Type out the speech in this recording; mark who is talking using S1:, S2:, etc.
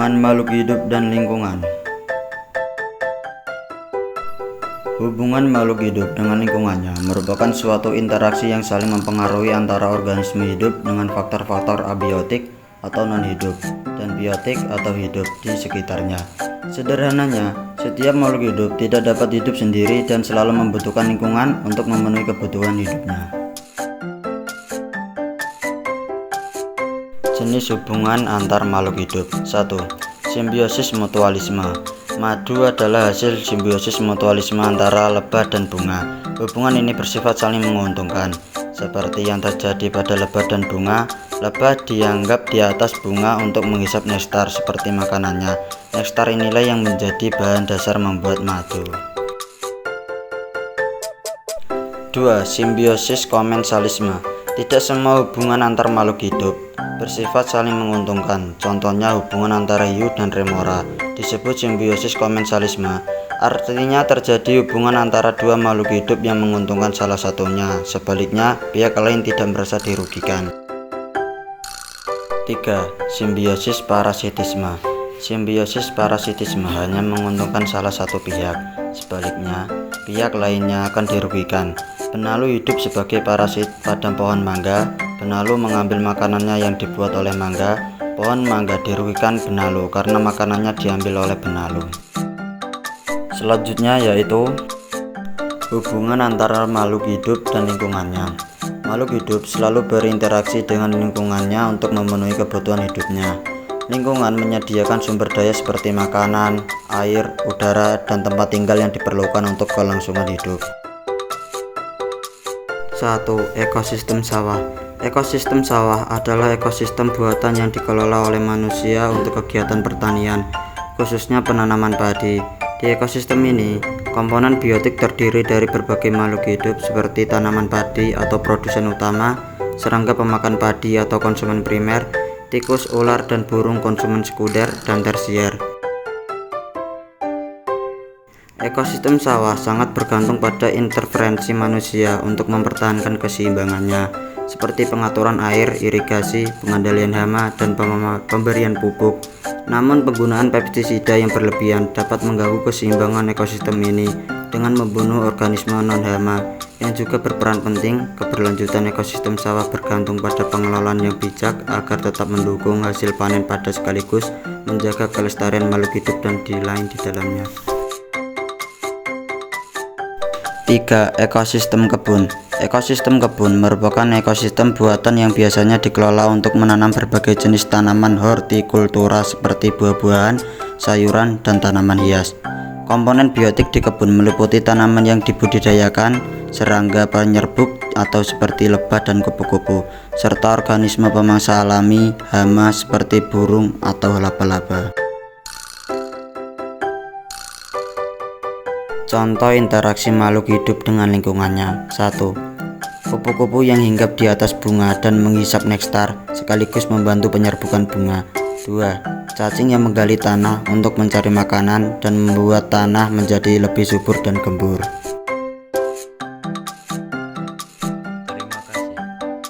S1: Hubungan makhluk hidup dan lingkungan. Hubungan makhluk hidup dengan lingkungannya merupakan suatu interaksi yang saling mempengaruhi antara organisme hidup dengan faktor-faktor abiotik atau non-hidup dan biotik atau hidup di sekitarnya. Sederhananya, setiap makhluk hidup tidak dapat hidup sendiri dan selalu membutuhkan lingkungan untuk memenuhi kebutuhan hidupnya. Jenis hubungan antar makhluk hidup. 1. Simbiosis mutualisme. Madu adalah hasil simbiosis mutualisme antara lebah dan bunga. Hubungan ini bersifat saling menguntungkan. Seperti yang terjadi pada lebah dan bunga, lebah dianggap di atas bunga untuk menghisap nektar seperti makanannya. Nektar inilah yang menjadi bahan dasar membuat madu. 2. Simbiosis komensalisme. Tidak semua hubungan antar makhluk hidup bersifat saling menguntungkan. Contohnya hubungan antara hiu dan remora disebut simbiosis komensalisme. Artinya terjadi hubungan antara dua makhluk hidup yang menguntungkan salah satunya. Sebaliknya, pihak lain tidak merasa dirugikan. 3. Simbiosis parasitisme. Simbiosis parasitisme hanya menguntungkan salah satu pihak. Sebaliknya, pihak lainnya akan dirugikan. Benalu hidup sebagai parasit pada pohon mangga. Benalu mengambil makanannya yang dibuat oleh mangga. Pohon mangga dirugikan benalu karena makanannya diambil oleh benalu. Selanjutnya yaitu hubungan antara makhluk hidup dan lingkungannya. Makhluk hidup selalu berinteraksi dengan lingkungannya untuk memenuhi kebutuhan hidupnya. Lingkungan menyediakan sumber daya seperti makanan, air, udara, dan tempat tinggal yang diperlukan untuk kelangsungan hidup. 1. Ekosistem sawah. Ekosistem sawah adalah ekosistem buatan yang dikelola oleh manusia untuk kegiatan pertanian, khususnya penanaman padi. Di ekosistem ini, komponen biotik terdiri dari berbagai makhluk hidup seperti tanaman padi atau produsen utama, serangga pemakan padi atau konsumen primer, tikus, ular, dan burung konsumen sekunder dan tersier. Ekosistem sawah sangat bergantung pada interferensi manusia untuk mempertahankan keseimbangannya, seperti pengaturan air, irigasi, pengendalian hama, dan pemberian pupuk. Namun penggunaan pestisida yang berlebihan dapat mengganggu keseimbangan ekosistem ini dengan membunuh organisme non-hama yang juga berperan penting. Keberlanjutan ekosistem sawah bergantung pada pengelolaan yang bijak agar tetap mendukung hasil panen pada sekaligus menjaga kelestarian makhluk hidup dan lain di dalamnya. 3. Ekosistem kebun. Ekosistem kebun merupakan ekosistem buatan yang biasanya dikelola untuk menanam berbagai jenis tanaman hortikultura seperti buah-buahan, sayuran, dan tanaman hias. Komponen biotik di kebun meliputi tanaman yang dibudidayakan, serangga penyerbuk atau seperti lebah dan kupu-kupu, serta organisme pemangsa alami, hama seperti burung atau laba-laba. Contoh interaksi makhluk hidup dengan lingkungannya. 1. Kupu-kupu yang hinggap di atas bunga dan menghisap nektar sekaligus membantu penyerbukan bunga. 2. Cacing yang menggali tanah untuk mencari makanan dan membuat tanah menjadi lebih subur dan gembur.